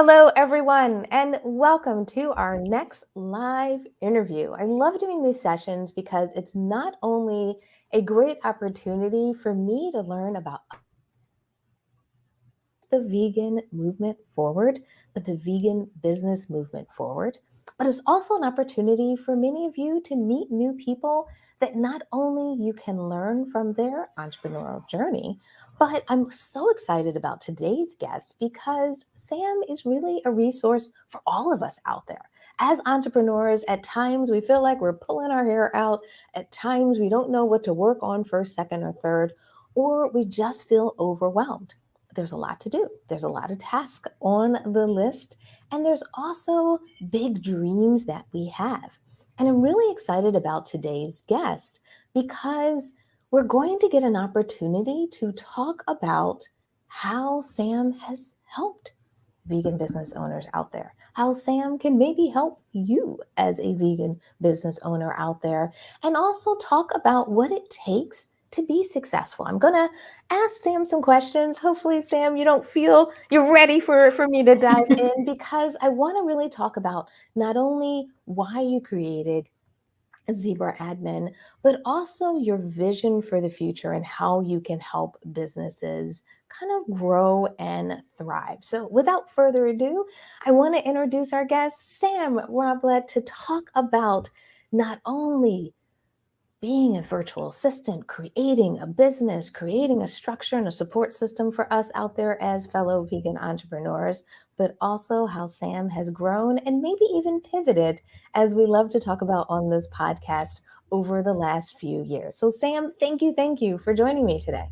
Hello, everyone, and welcome to our next live interview. I love doing these sessions because it's not only a great opportunity for me to learn about the vegan movement forward, but the vegan business movement forward. But it's also an opportunity for many of you to meet new people that not only you can learn from their entrepreneurial journey, but I'm so excited about today's guest because Sam is really a resource for all of us out there. As entrepreneurs, at times we feel like we're pulling our hair out. At times we don't know what to work on first, second, or third, or we just feel overwhelmed. There's a lot to do. There's a lot of tasks on the list. And there's also big dreams that we have. And I'm really excited about today's guest because we're going to get an opportunity to talk about how Sam has helped vegan business owners out there, how Sam can maybe help you as a vegan business owner out there, and also talk about what it takes to be successful. I'm going to ask Sam some questions. Hopefully, Sam, you don't feel you're ready for me to dive in because I want to really talk about not only why you created Zebra Admin, but also your vision for the future and how you can help businesses kind of grow and thrive. So, without further ado, I want to introduce our guest, Sam Roblett, to talk about not only being a virtual assistant, creating a business, creating a structure and a support system for us out there as fellow vegan entrepreneurs, but also how Sam has grown and maybe even pivoted, as we love to talk about on this podcast over the last few years. So, Sam, thank you for joining me today.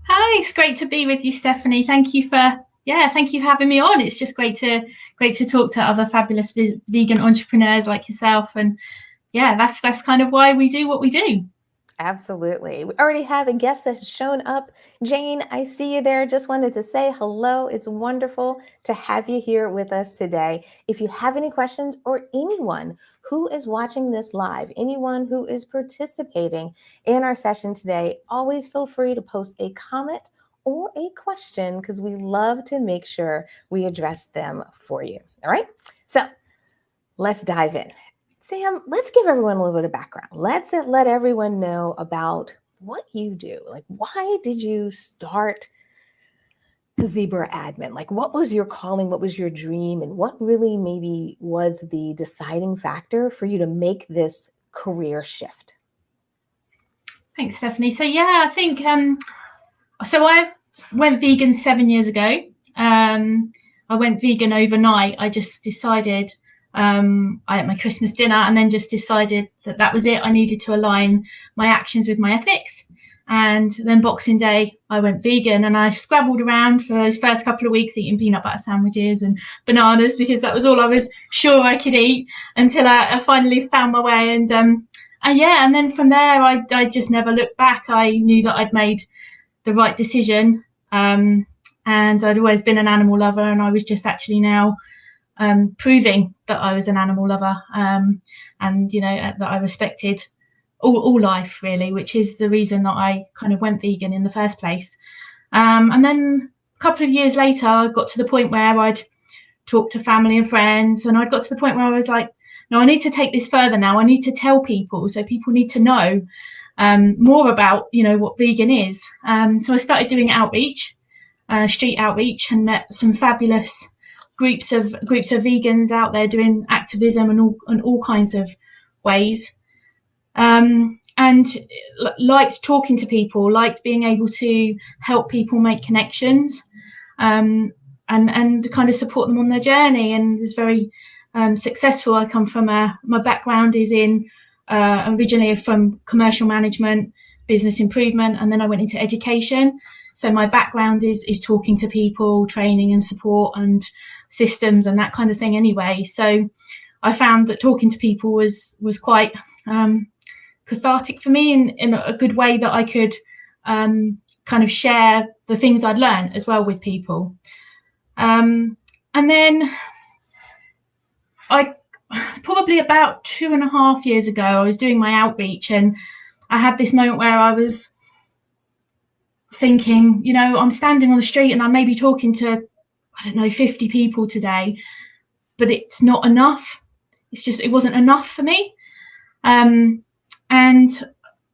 Hi, it's great to be with you, Stephanie. Thank you for having me on. It's just great to talk to other fabulous vegan entrepreneurs like yourself, and that's kind of why we do what we do. Absolutely. We already have a guest that has shown up. Jane, I see you there. Just wanted to say hello. It's wonderful to have you here with us today. If you have any questions or anyone who is watching this live, anyone who is participating in our session today, always feel free to post a comment or a question because we love to make sure we address them for you. All right. So let's dive in. Sam, let's give everyone a little bit of background. Let's let everyone know about what you do. Like, why did you start Zebra Admin? Like, what was your calling? What was your dream? And what really maybe was the deciding factor for you to make this career shift? Thanks, Stephanie. I think I went vegan 7 years ago. I went vegan overnight. I just decided I ate my Christmas dinner and then just decided that was it. I needed to align my actions with my ethics. And then Boxing Day, I went vegan and I scrabbled around for those first couple of weeks eating peanut butter sandwiches and bananas because that was all I was sure I could eat until I finally found my way. And then from there, I just never looked back. I knew that I'd made the right decision. And I'd always been an animal lover, and I was just actually now proving that I was an animal lover, and that I respected all life really, which is the reason that I kind of went vegan in the first place. And then a couple of years later, I got to the point where I'd talk to family and friends, and I'd got to the point where I was like, no, I need to take this further now. I need to tell people, so people need to know more about what vegan is. So I started doing outreach, street outreach, and met some fabulous groups of vegans out there doing activism and all kinds of ways. And liked talking to people, liked being able to help people make connections, and kind of support them on their journey, and was very successful. I come from my background is in originally from commercial management, business improvement, and then I went into education. So my background is talking to people, training and support and systems and that kind of thing anyway. So I found that talking to people was quite cathartic for me in a good way, that I could kind of share the things I'd learned as well with people. And then I probably about 2.5 years ago, I was doing my outreach, and I had this moment where I was thinking, I'm standing on the street and I may be talking to I don't know, 50 people today, but it's not enough. It wasn't enough for me. And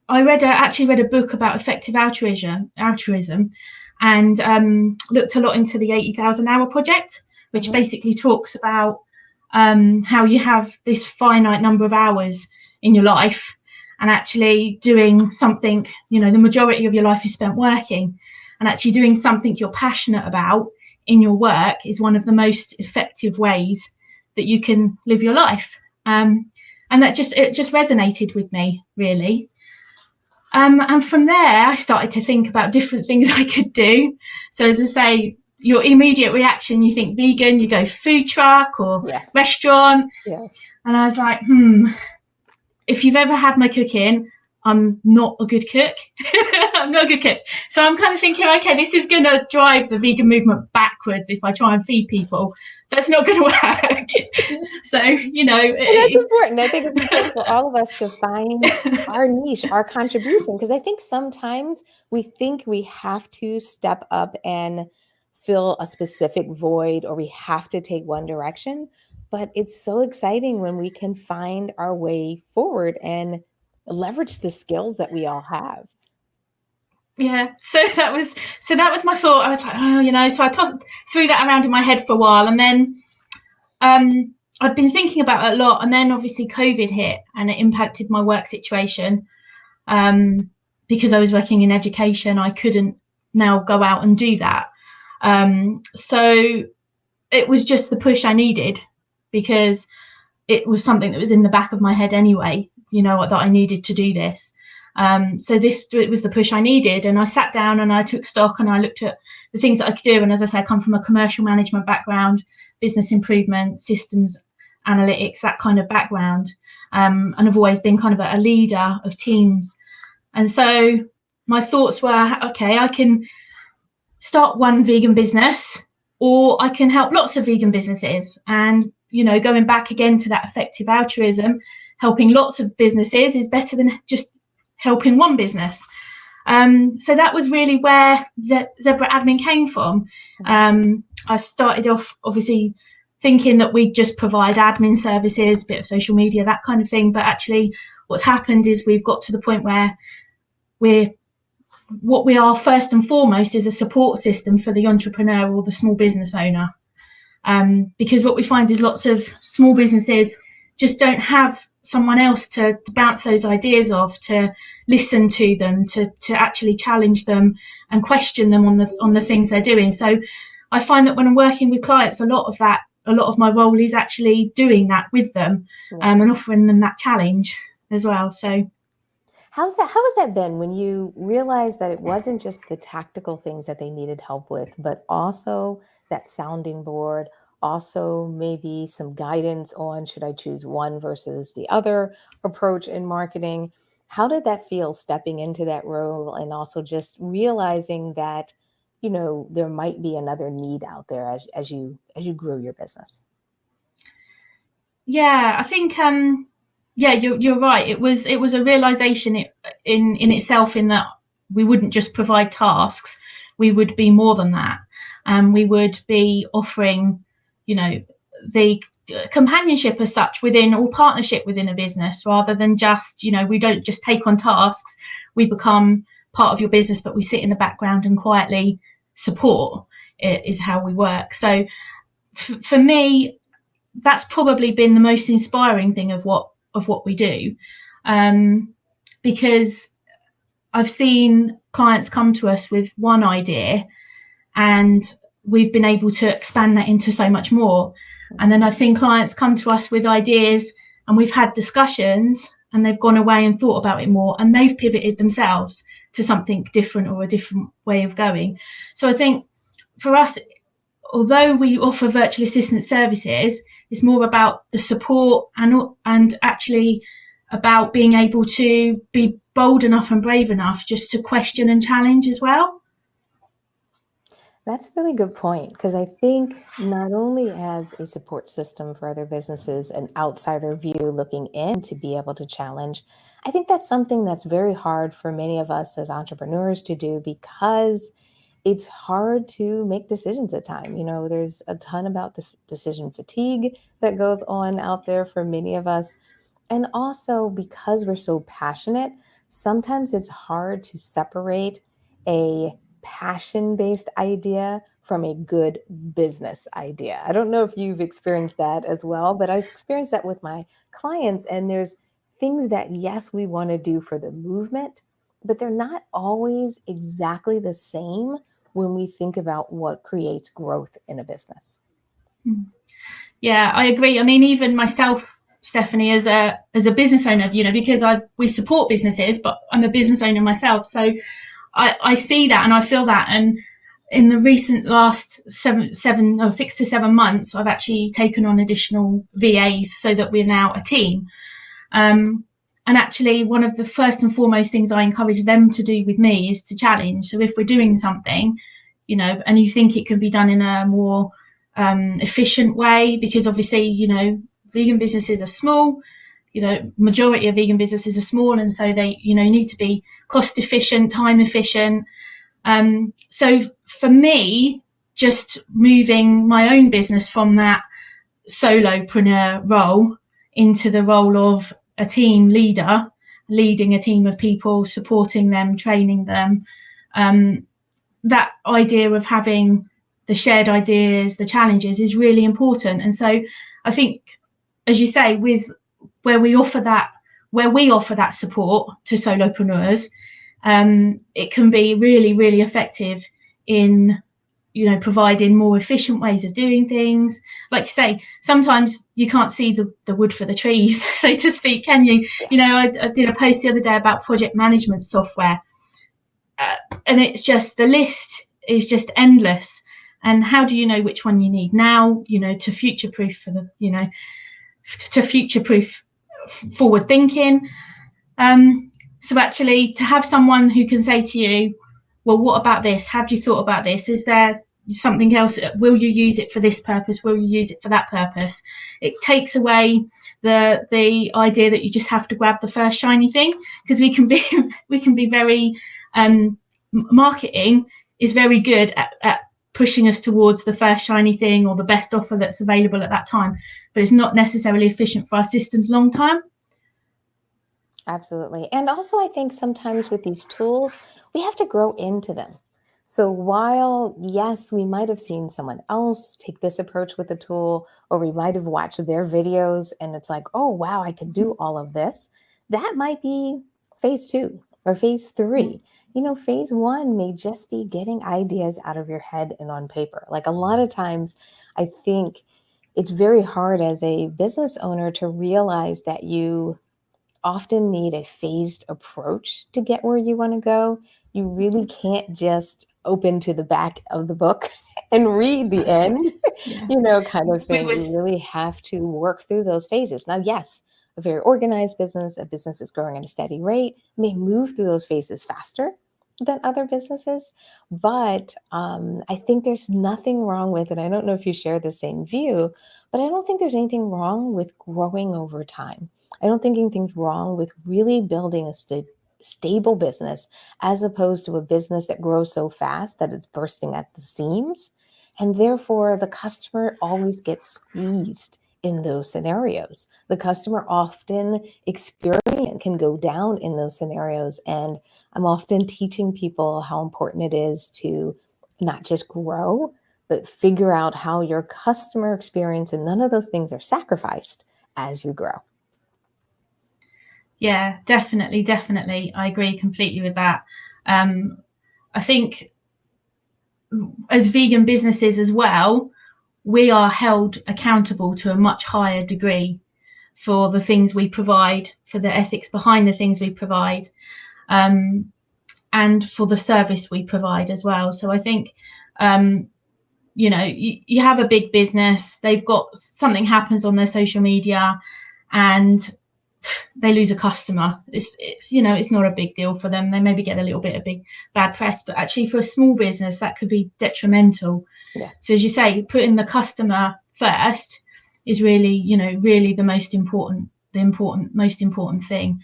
I actually read a book about effective altruism, and looked a lot into the 80,000 hour project, which basically talks about how you have this finite number of hours in your life, and actually doing something, the majority of your life is spent working, and actually doing something you're passionate about in your work is one of the most effective ways that you can live your life. And it just resonated with me, really. And from there, I started to think about different things I could do. So as I say, your immediate reaction, you think vegan, you go food truck or restaurant. Yes. And I was like, if you've ever had my cooking, I'm not a good cook. I'm not a good cook. So I'm kind of thinking, okay, this is going to drive the vegan movement backwards if I try and feed people. That's not going to work. So, that's important. I think it's important for all of us to find our niche, our contribution, because I think sometimes we think we have to step up and fill a specific void, or we have to take one direction. But it's so exciting when we can find our way forward and leverage the skills that we all have. Yeah, so that was my thought. I was like, so I threw that around in my head for a while, and then I've been thinking about it a lot, and then obviously COVID hit, and it impacted my work situation. Because I was working in education, I couldn't now go out and do that. So it was just the push I needed, because it was something that was in the back of my head anyway, that I needed to do this. So it was the push I needed, and I sat down and I took stock and I looked at the things that I could do. And as I say, I come from a commercial management background, business improvement, systems analytics, that kind of background. And I've always been kind of a leader of teams. And so my thoughts were, okay, I can start one vegan business, or I can help lots of vegan businesses. And, going back again to that effective altruism, helping lots of businesses is better than just helping one business. So that was really where Zebra Admin came from. I started off obviously thinking that we'd just provide admin services, bit of social media, that kind of thing. But actually what's happened is we've got to the point where what we are first and foremost is a support system for the entrepreneur or the small business owner. Because what we find is lots of small businesses just don't have someone else to bounce those ideas off, to listen to them, to actually challenge them and question them on the things they're doing. So I find that when I'm working with clients, a lot of my role is actually doing that with them, and offering them that challenge as well. So how has that been when you realized that it wasn't just the tactical things that they needed help with, but also that sounding board, also maybe some guidance on should I choose one versus the other approach in marketing? How did that feel stepping into that role, and also just realizing that, there might be another need out there as you grew your business? Yeah, I think you're right. It was a realization in itself, in that we wouldn't just provide tasks, we would be more than that, and we would be offering, the companionship as such within, or partnership within a business, rather than just, we don't just take on tasks, we become part of your business, but we sit in the background and quietly support. It is how we work. So for me, that's probably been the most inspiring thing of what we do, because I've seen clients come to us with one idea, and we've been able to expand that into so much more. And then I've seen clients come to us with ideas, and we've had discussions, and they've gone away and thought about it more, and they've pivoted themselves to something different, or a different way of going. So I think for us, although we offer virtual assistant services, it's more about the support, and actually about being able to be bold enough and brave enough just to question and challenge as well. That's a really good point, because I think not only as a support system for other businesses, an outsider view looking in to be able to challenge, I think that's something that's very hard for many of us as entrepreneurs to do, because it's hard to make decisions at time. There's a ton about decision fatigue that goes on out there for many of us. And also, because we're so passionate, sometimes it's hard to separate a passion-based idea from a good business idea. I don't know if you've experienced that as well, but I've experienced that with my clients. And there's things that, yes, we want to do for the movement, but they're not always exactly the same when we think about what creates growth in a business. Yeah, I agree. I mean, even myself, Stephanie, as a business owner, because we support businesses, but I'm a business owner myself, so I see that and I feel that. And in the recent last 6 to 7 months, I've actually taken on additional VAs so that we're now a team. And actually, one of the first and foremost things I encourage them to do with me is to challenge. So if we're doing something, and you think it can be done in a more efficient way, because obviously, vegan businesses are small, majority of vegan businesses are small, and so they, need to be cost efficient, time efficient. So for me, just moving my own business from that solopreneur role into the role of a team leader, leading a team of people, supporting them, training them, that idea of having the shared ideas, the challenges is really important. And so I think, as you say, where we offer that support to solopreneurs, it can be really, really effective in providing more efficient ways of doing things. Like you say, sometimes you can't see the wood for the trees, so to speak, can you? Yeah. I did a post the other day about project management software, and it's just, the list is just endless. And how do you know which one you need now, to future-proof to future-proof forward thinking. So actually, to have someone who can say to you, well, what about this? Have you thought about this? Is there something else? Will you use it for this purpose? Will you use it for that purpose? It takes away the idea that you just have to grab the first shiny thing, because we can be very marketing is very good at pushing us towards the first shiny thing or the best offer that's available at that time, but it's not necessarily efficient for our systems long term. Absolutely. And also, I think sometimes with these tools, we have to grow into them. So while, yes, we might have seen someone else take this approach with a tool, or we might have watched their videos and it's like, oh, wow, I could do all of this. That might be phase 2 or phase 3. Phase 1 may just be getting ideas out of your head and on paper. Like, a lot of times, I think it's very hard as a business owner to realize that you often need a phased approach to get where you want to go. You really can't just open to the back of the book and read the That's end, yeah. kind of We thing. would You really have to work through those phases. Now, yes, a very organized business, a business that's growing at a steady rate, may move through those phases faster than other businesses. But I think there's nothing wrong with it. I don't know if you share the same view, but I don't think there's anything wrong with growing over time. I don't think anything's wrong with really building a stable business, as opposed to a business that grows so fast that it's bursting at the seams. And therefore, the customer always gets squeezed in those scenarios. The customer often experience can go down in those scenarios. And I'm often teaching people how important it is to not just grow, but figure out how your customer experience and none of those things are sacrificed as you grow. Yeah, definitely. I agree completely with that. I think as vegan businesses as well, we are held accountable to a much higher degree for the things we provide, for the ethics behind the things we provide, and for the service we provide as well. So I think, you have a big business, they've got something happens on their social media and they lose a customer. It's not a big deal for them. They maybe get a little bit of bad press, but actually for a small business that could be detrimental. Yeah. So as you say, putting the customer first is really, really the most important thing.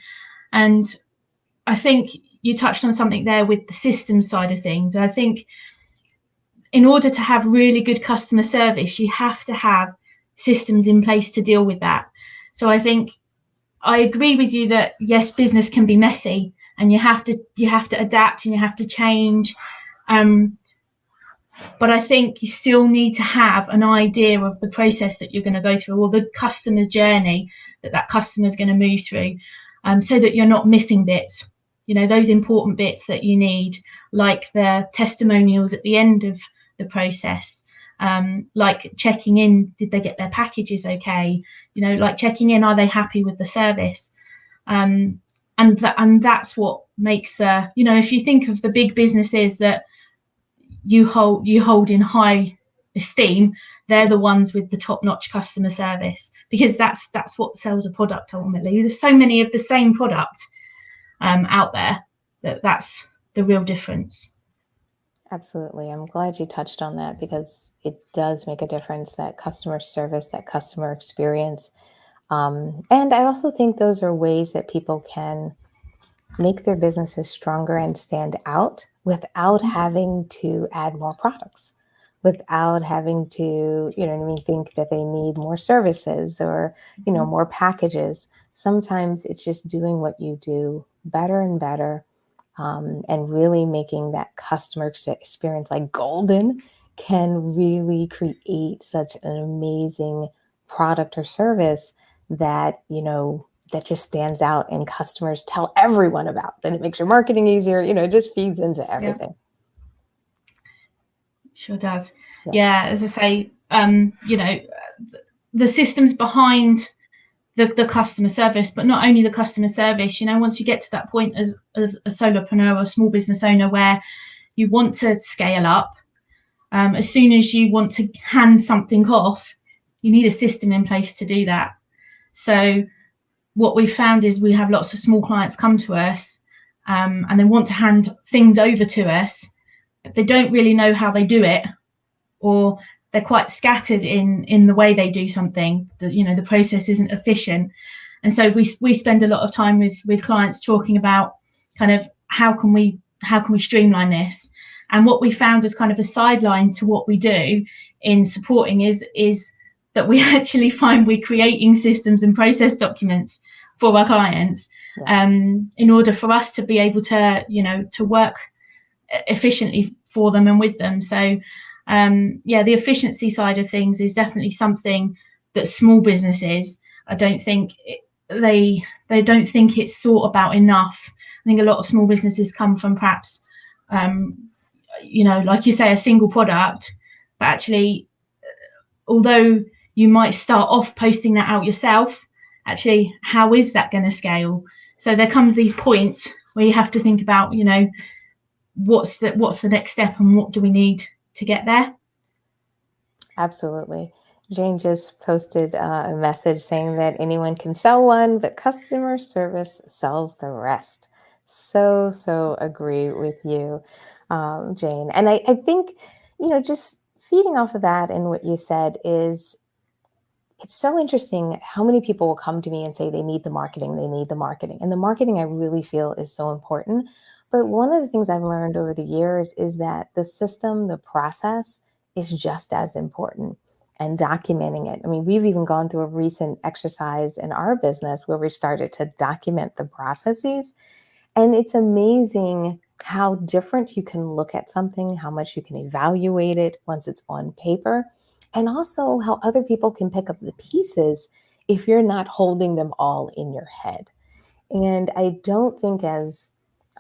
And I think you touched on something there with the systems side of things. I think in order to have really good customer service, you have to have systems in place to deal with that. So I think I agree with you that yes, business can be messy, and you have to adapt and you have to change. But I think you still need to have an idea of the process that you're going to go through, or the customer journey that customer is going to move through, so that you're not missing bits. Those important bits that you need, like the testimonials at the end of the process, like checking in, did they get their packages okay? Like checking in, are they happy with the service? And that's what makes if you think of the big businesses that you hold in high esteem, they're the ones with the top-notch customer service, because that's what sells a product ultimately. There's so many of the same product out there that's the real difference. Absolutely. I'm glad you touched on that, because it does make a difference, that customer service, that customer experience. And I also think those are ways that people can make their businesses stronger and stand out without having to add more products, without having to, think that they need more services or, more packages. Sometimes it's just doing what you do better and better, and really making that customer experience like golden can really create such an amazing product or service that, that just stands out and customers tell everyone about. Then it makes your marketing easier. It just feeds into everything. Sure does. Yeah, as I say, the systems behind the customer service, but not only the customer service. Once you get to that point as a solopreneur or a small business owner where you want to scale up, as soon as you want to hand something off, you need a system in place to do that. So what we've found is we have lots of small clients come to us, and they want to hand things over to us, but they don't really know how they do it, or they're quite scattered in the way they do something. The process isn't efficient. And so we spend a lot of time with clients talking about kind of how can we streamline this. And what we found as kind of a sideline to what we do in supporting is that we actually find we're creating systems and process documents for our clients, in order for us to be able to, to work efficiently for them and with them. So the efficiency side of things is definitely something that small businesses, I don't think they don't think it's thought about enough. I think a lot of small businesses come from perhaps, like you say, a single product, but actually, although you might start off posting that out yourself, actually, how is that going to scale? So there comes these points where you have to think about, what's the next step and what do we need to get there? Absolutely. Jane just posted a message saying that anyone can sell one, but customer service sells the rest. So agree with you, Jane. And I think, just feeding off of that and what you said is, it's so interesting how many people will come to me and say they need the marketing. And the marketing, I really feel, is so important. But one of the things I've learned over the years is that the system, the process is just as important, and documenting it. I mean, we've even gone through a recent exercise in our business where we started to document the processes. And it's amazing how different you can look at something, how much you can evaluate it once it's on paper, and also how other people can pick up the pieces if you're not holding them all in your head. And I don't think as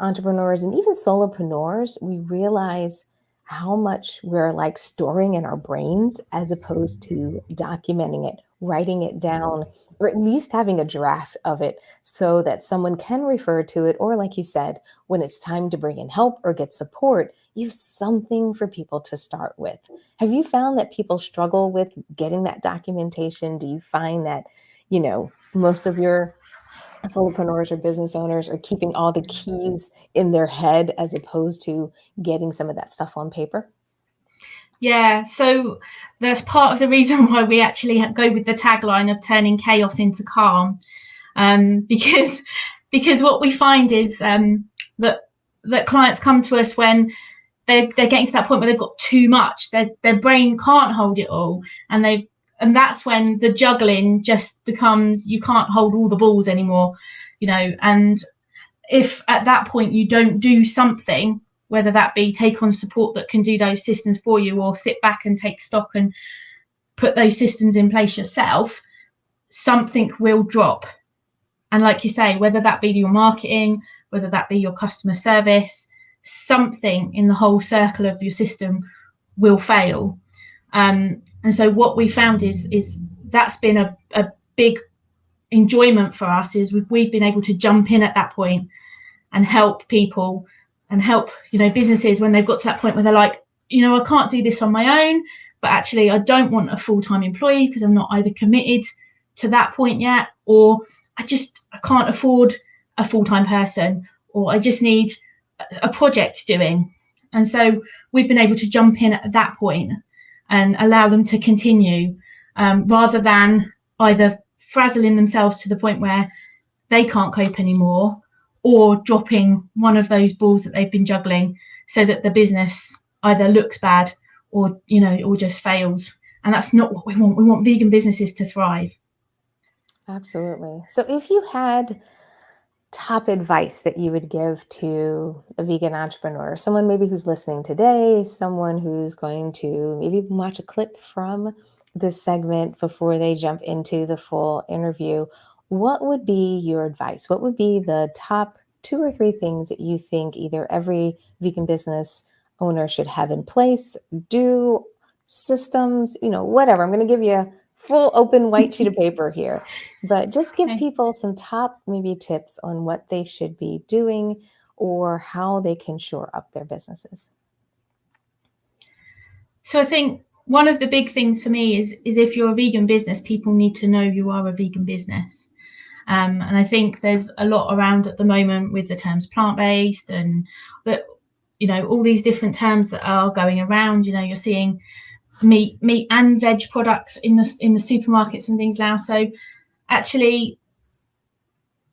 entrepreneurs and even solopreneurs, we realize how much we're like storing in our brains as opposed to documenting it, writing it down, or at least having a draft of it so that someone can refer to it. Or like you said, when it's time to bring in help or get support, you have something for people to start with. Have you found that people struggle with getting that documentation? Do you find that, most of your solopreneurs or business owners are keeping all the keys in their head as opposed to getting some of that stuff on paper? Yeah, so that's part of the reason why we actually go with the tagline of turning chaos into calm, because what we find is that clients come to us when they're getting to that point where they've got too much. Their brain can't hold it all, and that's when the juggling just becomes, you can't hold all the balls anymore, and if at that point you don't do something, whether that be take on support that can do those systems for you, or sit back and take stock and put those systems in place yourself, something will drop. And like you say, whether that be your marketing, whether that be your customer service, something in the whole circle of your system will fail. And so what we found is that's been a big enjoyment for us, is we've been able to jump in at that point and help people and help businesses when they've got to that point where they're like, I can't do this on my own, but actually I don't want a full-time employee because I'm not either committed to that point yet, or I can't afford a full-time person, or I just need a project doing. And so we've been able to jump in at that point and allow them to continue, rather than either frazzling themselves to the point where they can't cope anymore, or dropping one of those balls that they've been juggling so that the business either looks bad or just fails. And that's not what we want. We want vegan businesses to thrive. Absolutely. So if you had top advice that you would give to a vegan entrepreneur, someone maybe who's listening today, someone who's going to maybe watch a clip from this segment before they jump into the full interview, what would be your advice? What would be the top 2 or 3 things that you think either every vegan business owner should have in place, do, systems, whatever? I'm going to give you a full open white sheet of paper here, but just give people some top maybe tips on what they should be doing or how they can shore up their businesses. So I think one of the big things for me is if you're a vegan business, people need to know you are a vegan business. And I think there's a lot around at the moment with the terms plant-based and that, all these different terms that are going around. You're seeing meat and veg products in the supermarkets and things now. So actually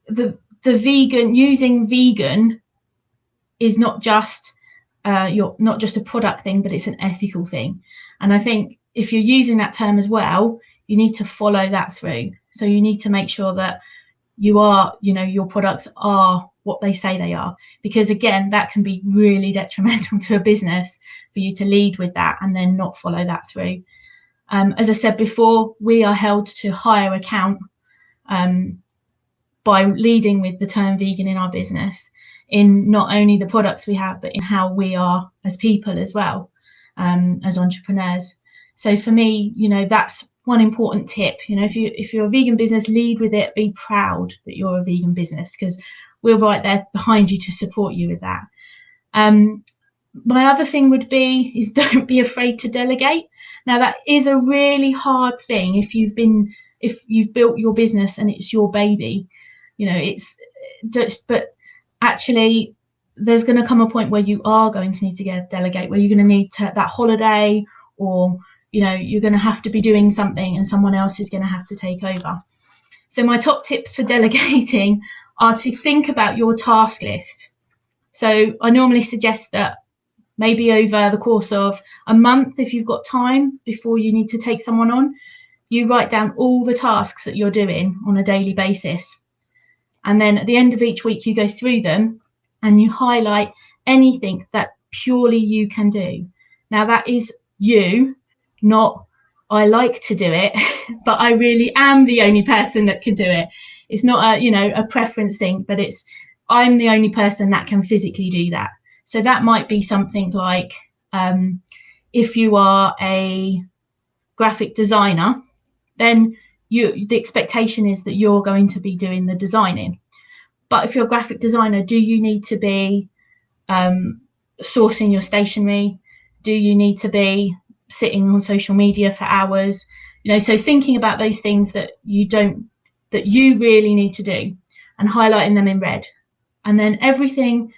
the vegan, using vegan is not just you're not just a product thing, but it's an ethical thing. And I think if you're using that term as well, you need to follow that through. So you need to make sure that you are, your products are what they say they are, because again, that can be really detrimental to a business for you to lead with that and then not follow that through. As I said before, we are held to higher account by leading with the term vegan in our business, in not only the products we have, but in how we are as people as well, as entrepreneurs. So for me, that's one important tip. If you're a vegan business, lead with it. Be proud that you're a vegan business, because we're right there behind you to support you with that. My other thing would be is don't be afraid to delegate. Now that is a really hard thing if you've built your business and it's your baby. It's just, but actually there's going to come a point where you are going to need to delegate, where you're going to need that holiday, or you're going to have to be doing something and someone else is going to have to take over. So my top tip for delegating are to think about your task list. So I normally suggest that maybe over the course of a month, if you've got time before you need to take someone on, you write down all the tasks that you're doing on a daily basis. And then at the end of each week, you go through them and you highlight anything that purely you can do. Now that is you, not I like to do it, but I really am the only person that can do it. It's not a preference thing, but it's I'm the only person that can physically do that. So that might be something like if you are a graphic designer, then the expectation is that you're going to be doing the designing. But if you're a graphic designer, do you need to be sourcing your stationery? Do you need to be sitting on social media for hours? So thinking about those things that you really need to do and highlighting them in red. And then everything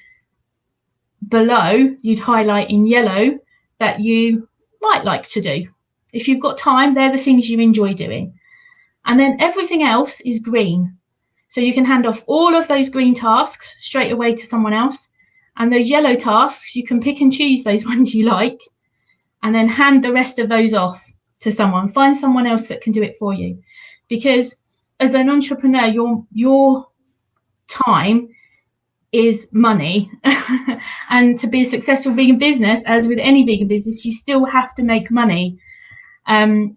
below you'd highlight in yellow that you might like to do. If you've got time, they're the things you enjoy doing. And then everything else is green. So you can hand off all of those green tasks straight away to someone else. And those yellow tasks, you can pick and choose those ones you like, and then hand the rest of those off to someone. Find someone else that can do it for you. Because as an entrepreneur, your time is money. And to be a successful vegan business, as with any vegan business, you still have to make money.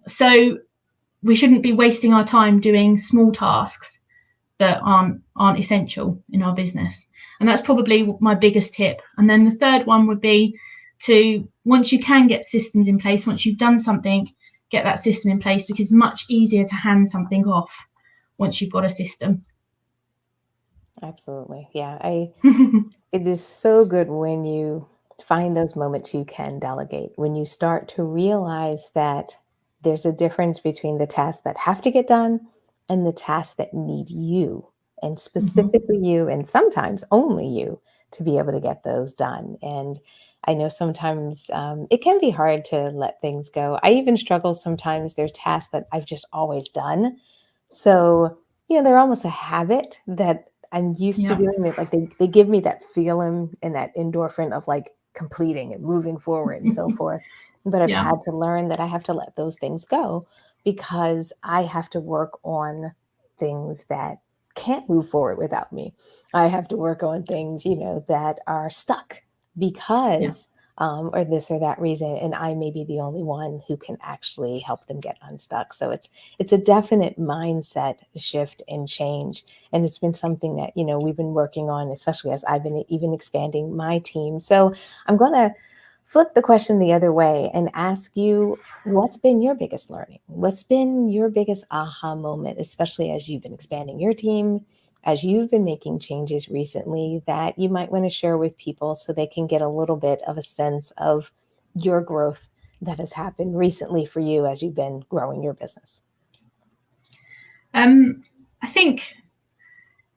So we shouldn't be wasting our time doing small tasks that aren't essential in our business. And that's probably my biggest tip. And then the third one would be to, once you can get systems in place, once you've done something, get that system in place, because it's much easier to hand something off once you've got a system. Absolutely. Yeah. It is so good when you find those moments you can delegate, when you start to realize that there's a difference between the tasks that have to get done and the tasks that need you, and specifically you, and sometimes only you, to be able to get those done. And I know sometimes it can be hard to let things go. I even struggle sometimes. There's tasks that I've just always done. So, they're almost a habit that I'm used to Yeah. doing it. Like they give me that feeling and that endorphin of like completing and moving forward and so forth. But I've Yeah. had to learn that I have to let those things go, because I have to work on things that can't move forward without me. I have to work on things, that are stuck Yeah. because or this or that reason, and I may be the only one who can actually help them get unstuck. So it's a definite mindset shift and change, and it's been something that we've been working on, especially as I've been even expanding my team. So I'm going to flip the question the other way and ask you, what's been your biggest learning? What's been your biggest aha moment, especially as you've been expanding your team, as you've been making changes recently, that you might want to share with people so they can get a little bit of a sense of your growth that has happened recently for you as you've been growing your business? I think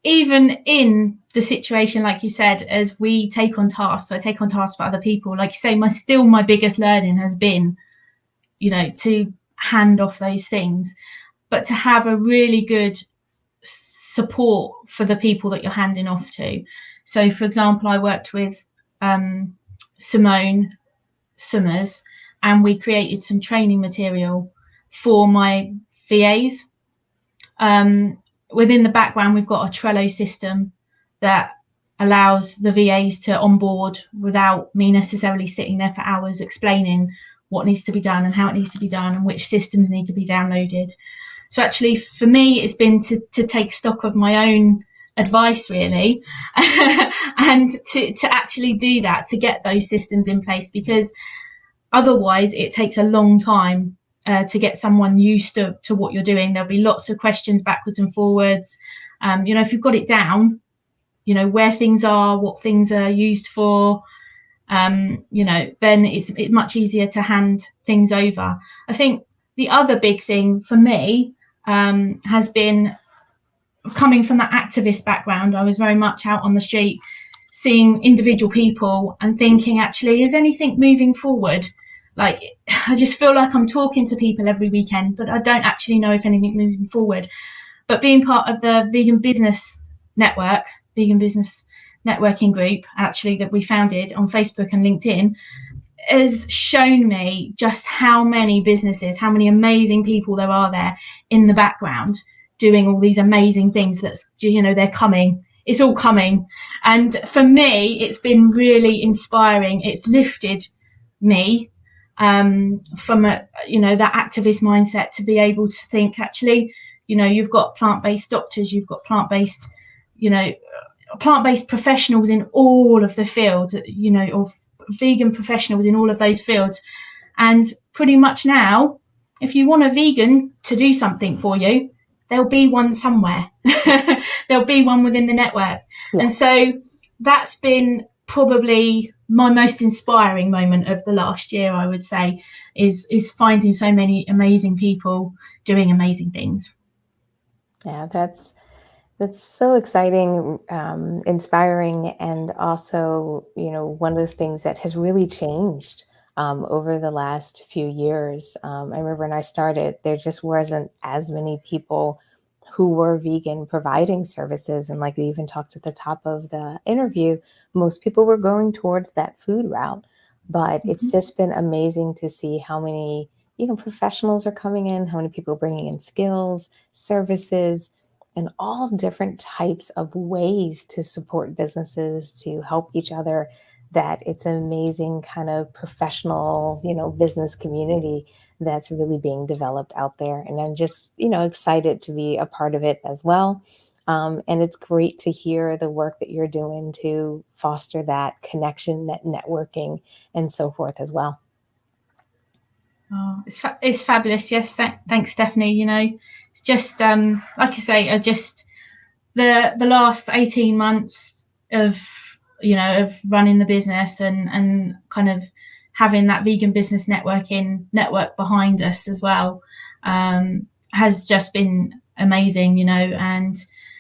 even in the situation, like you said, as we take on tasks, so I take on tasks for other people, like you say, my biggest learning has been, to hand off those things, but to have a really good support for the people that you're handing off to. So, for example, I worked with Simone Summers, and we created some training material for my VAs. Within the background, we've got a Trello system that allows the VAs to onboard without me necessarily sitting there for hours explaining what needs to be done and how it needs to be done and which systems need to be downloaded. So actually, for me, it's been to take stock of my own advice, really, and to actually do that, to get those systems in place, because otherwise it takes a long time to get someone used to what you're doing. There'll be lots of questions backwards and forwards. If you've got it down, where things are, what things are used for, then it's much easier to hand things over. I think the other big thing for me has been coming from that activist background. I was very much out on the street, seeing individual people and thinking, actually, is anything moving forward? Like, I just feel like I'm talking to people every weekend, but I don't actually know if anything moving forward. But being part of the vegan business networking group, actually, that we founded on Facebook and LinkedIn, has shown me just how many businesses, how many amazing people there are there in the background doing all these amazing things that's, they're coming. It's all coming. And for me, it's been really inspiring. It's lifted me from that activist mindset to be able to think, actually, you've got plant-based doctors, you've got plant-based professionals in all of the fields, or vegan professionals in all of those fields. And pretty much now, if you want a vegan to do something for you, there'll be one somewhere. There'll be one within the network. Yeah. And so that's been probably my most inspiring moment of the last year, I would say, is finding so many amazing people doing amazing things. Yeah, that's so exciting, inspiring, and also, one of those things that has really changed over the last few years. I remember when I started, there just wasn't as many people who were vegan providing services. And like we even talked at the top of the interview, most people were going towards that food route. But it's just been amazing to see how many, professionals are coming in, how many people are bringing in skills, services, and all different types of ways to support businesses, to help each other, that it's an amazing kind of professional, business community that's really being developed out there. And I'm just, excited to be a part of it as well. And it's great to hear the work that you're doing to foster that connection, that networking, and so forth as well. Oh, it's fabulous. Yes, thanks, Stephanie. It's just like I say, the last 18 months of of running the business and kind of having that vegan business network behind us as well has just been amazing, and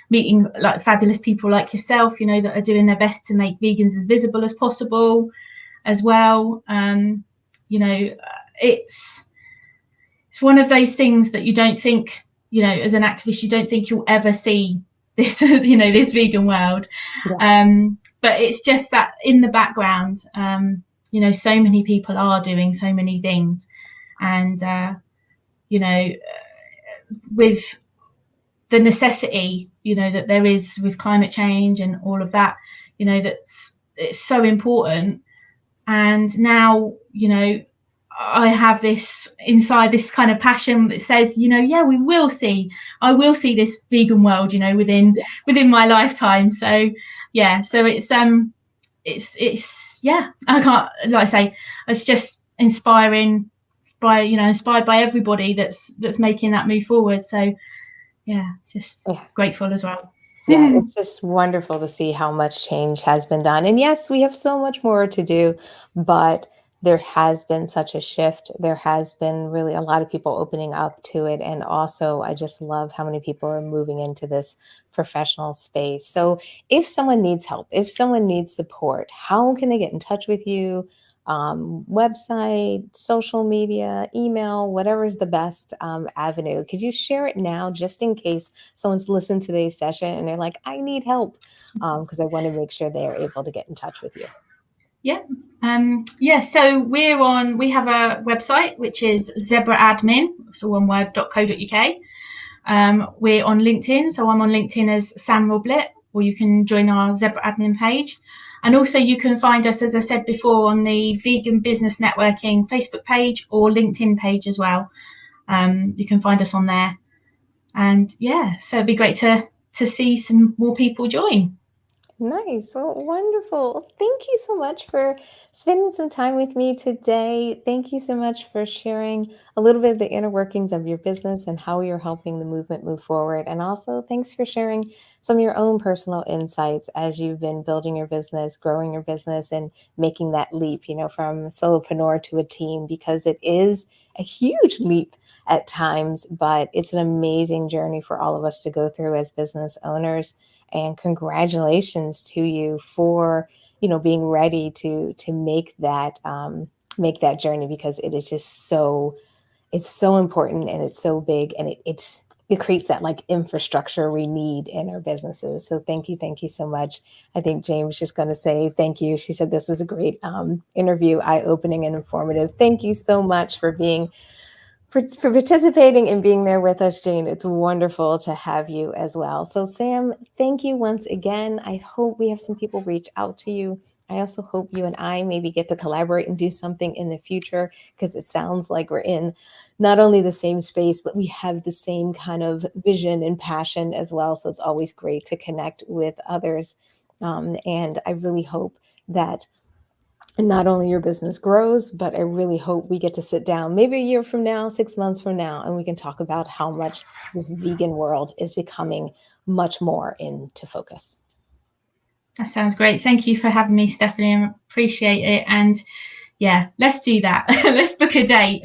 meeting like fabulous people like yourself, that are doing their best to make vegans as visible as possible as well. It's one of those things that you don't think, as an activist, you don't think you'll ever see this, this vegan world. Yeah. But it's just that in the background, so many people are doing so many things. And, with the necessity, that there is with climate change and all of that, it's so important. And now, I have this inside, this kind of passion that says, I will see this vegan world, within my lifetime. So yeah, so it's yeah, I can't, like I say, it's just inspired by everybody that's making that move forward. So yeah, just grateful as well. Yeah, it's just wonderful to see how much change has been done. And yes, we have so much more to do, but there has been such a shift. There has been really a lot of people opening up to it. And also, I just love how many people are moving into this professional space. So if someone needs help, if someone needs support, how can they get in touch with you? Website, social media, email, whatever is the best avenue. Could you share it now, just in case someone's listened to today's session and they're like, I need help, because I want to make sure they are able to get in touch with you. Yeah. So we have a website, which is Zebra Admin, so one word, .co.uk. We're on LinkedIn. So I'm on LinkedIn as Sam Roblett, or you can join our Zebra Admin page. And also you can find us, as I said before, on the Vegan Business Networking Facebook page or LinkedIn page as well. You can find us on there. And yeah, so it'd be great to see some more people join. Nice. Well, wonderful. Thank you so much for spending some time with me today. Thank you so much for sharing a little bit of the inner workings of your business and how you're helping the movement move forward. And also, thanks for sharing some of your own personal insights as you've been building your business, growing your business, and making that leap, from solopreneur to a team, because it is a huge leap at times, but it's an amazing journey for all of us to go through as business owners. And congratulations to you for, being ready to make that journey, because it is just it's so important and it's so big, and it creates that like infrastructure we need in our businesses. So thank you so much. I think James was just going to say thank you. She said this was a great interview, eye-opening and informative. Thank you so much for participating and being there with us, Jane. It's wonderful to have you as well. So Sam, thank you once again. I hope we have some people reach out to you. I also hope you and I maybe get to collaborate and do something in the future, because it sounds like we're in not only the same space, but we have the same kind of vision and passion as well. So it's always great to connect with others. And I really hope that not only your business grows, but I really hope we get to sit down maybe a year from now, 6 months from now, and we can talk about how much this vegan world is becoming much more into focus. That sounds great. Thank you for having me, Stephanie. I appreciate it. And yeah, let's do that. Let's book a date.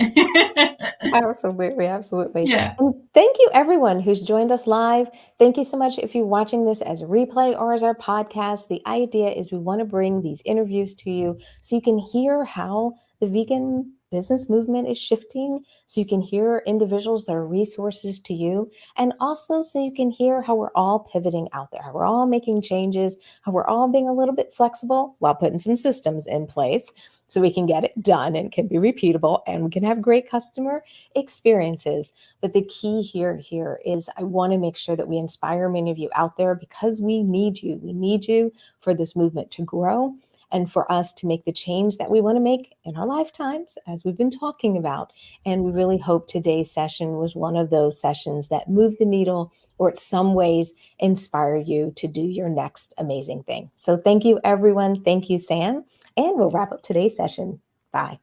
Absolutely. Yeah. And thank you, everyone who's joined us live. Thank you so much if you're watching this as a replay or as our podcast. The idea is we want to bring these interviews to you so you can hear how the vegan business movement is shifting so you can hear individuals that are resources to you, and also so you can hear how we're all pivoting out there, how we're all making changes, how we're all being a little bit flexible while putting some systems in place so we can get it done and can be repeatable and we can have great customer experiences. But the key here is I want to make sure that we inspire many of you out there because we need you. We need you for this movement to grow and for us to make the change that we want to make in our lifetimes, as we've been talking about. And we really hope today's session was one of those sessions that moved the needle or in some ways inspire you to do your next amazing thing. So thank you, everyone. Thank you, Sam. And we'll wrap up today's session. Bye.